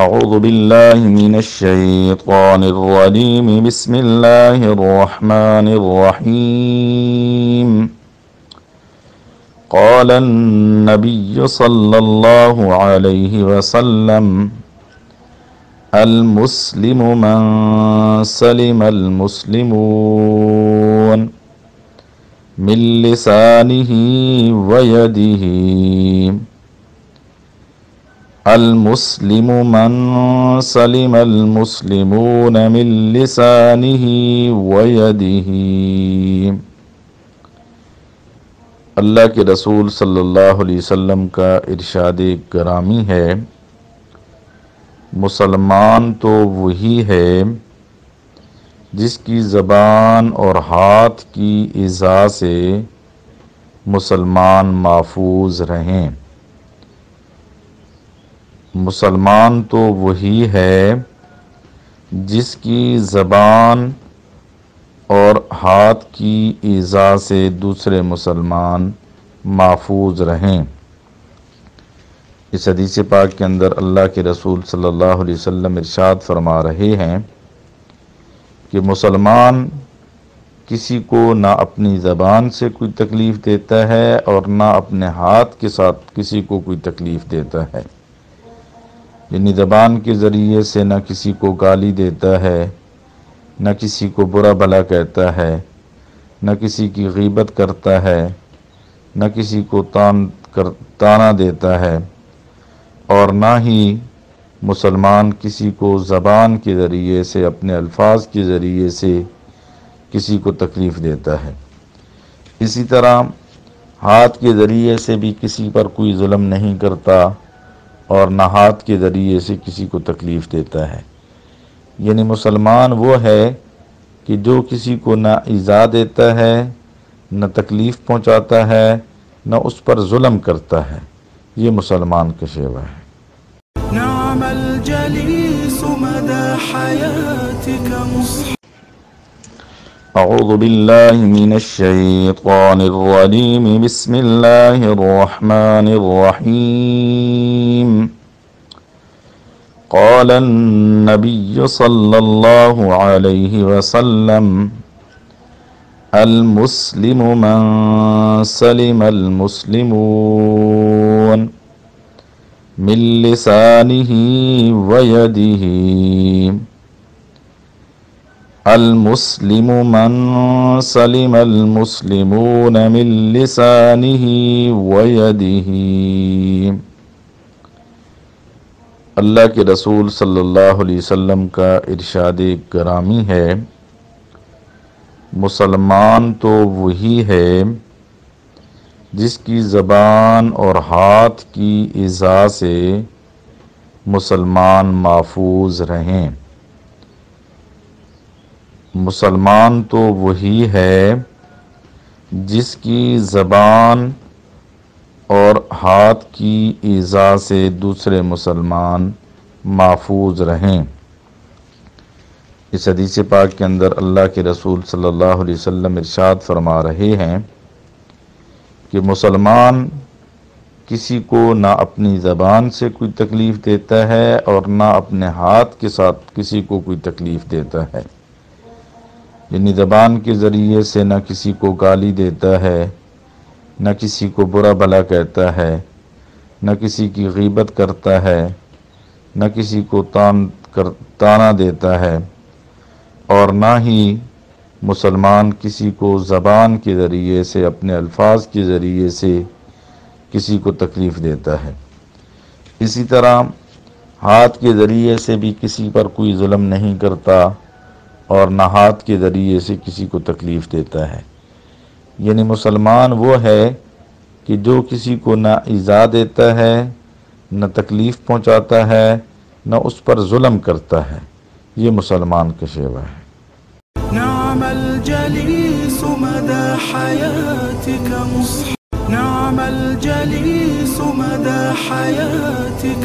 أعوذ بالله من الشيطان الرجيم بسم الله الرحمن الرحيم قال النبي صلى الله عليه وسلم المسلم من سلم المسلمون من لسانه ويده المسلم من سلم المسلمون من لسانه ويده۔ اللہ کے رسول صلی اللہ علیہ وسلم کا ارشاد گرامی ہے، مسلمان تو وہی ہے جس کی زبان اور ہاتھ کی ایذا سے مسلمان محفوظ رہیں۔ مسلمان تو وہی ہے جس کی زبان اور ہاتھ کی ایذا سے دوسرے مسلمان محفوظ رہیں۔ اس حدیث پاک کے اندر اللہ کے رسول صلی اللہ علیہ وسلم ارشاد فرما رہے ہیں کہ مسلمان کسی کو نہ اپنی زبان سے کوئی تکلیف دیتا ہے اور نہ اپنے ہاتھ کے ساتھ کسی کو کوئی تکلیف دیتا ہے، یعنی زبان کے ذریعے سے نہ کسی کو گالی دیتا ہے، نہ کسی کو برا بھلا کہتا ہے، نہ کسی کی غیبت کرتا ہے، نہ کسی کو تانا دیتا ہے، اور نہ ہی مسلمان کسی کو زبان کے ذریعے سے اپنے الفاظ کے ذریعے سے کسی کو تکلیف دیتا ہے۔ اسی طرح ہاتھ کے ذریعے سے بھی کسی پر کوئی ظلم نہیں کرتا اور نہ ہاتھ کے ذریعے سے کسی کو تکلیف دیتا ہے۔ یعنی مسلمان وہ ہے کہ جو کسی کو نہ ایذا دیتا ہے، نہ تکلیف پہنچاتا ہے، نہ اس پر ظلم کرتا ہے۔ یہ مسلمان کا شیوہ ہے۔ نعم الجلیس مدى حیاتک اعوذ باللہ من الشیطان الرجیم بسم اللہ الرحمن الرحیم قال النبی صلی اللہ علیہ وسلم المسلم من سلم المسلمون من لسانه ويده المسلم من سلم المسلمون من لسانه ويده۔ اللہ کے رسول صلی اللہ علیہ وسلم کا ارشاد گرامی ہے، مسلمان تو وہی ہے جس کی زبان اور ہاتھ کی ایذا سے مسلمان محفوظ رہیں۔ مسلمان تو وہی ہے جس کی زبان اور ہاتھ کی ایذا سے دوسرے مسلمان محفوظ رہیں۔ اس حدیث پاک کے اندر اللہ کے رسول صلی اللہ علیہ وسلم ارشاد فرما رہے ہیں کہ مسلمان کسی کو نہ اپنی زبان سے کوئی تکلیف دیتا ہے اور نہ اپنے ہاتھ کے ساتھ کسی کو کوئی تکلیف دیتا ہے، یعنی زبان کے ذریعے سے نہ کسی کو گالی دیتا ہے، نہ کسی کو برا بھلا کہتا ہے، نہ کسی کی غیبت کرتا ہے، نہ کسی کو تانا دیتا ہے، اور نہ ہی مسلمان کسی کو زبان کے ذریعے سے اپنے الفاظ کے ذریعے سے کسی کو تکلیف دیتا ہے۔ اسی طرح ہاتھ کے ذریعے سے بھی کسی پر کوئی ظلم نہیں کرتا اور نہ ہاتھ کے ذریعے سے کسی کو تکلیف دیتا ہے۔ یعنی مسلمان وہ ہے کہ جو کسی کو نہ ایذا دیتا ہے، نہ تکلیف پہنچاتا ہے، نہ اس پر ظلم کرتا ہے۔ یہ مسلمان کا شیوہ ہے۔ نعم الجلیس مدى حیاتک نعم الجلیس مدى حیاتک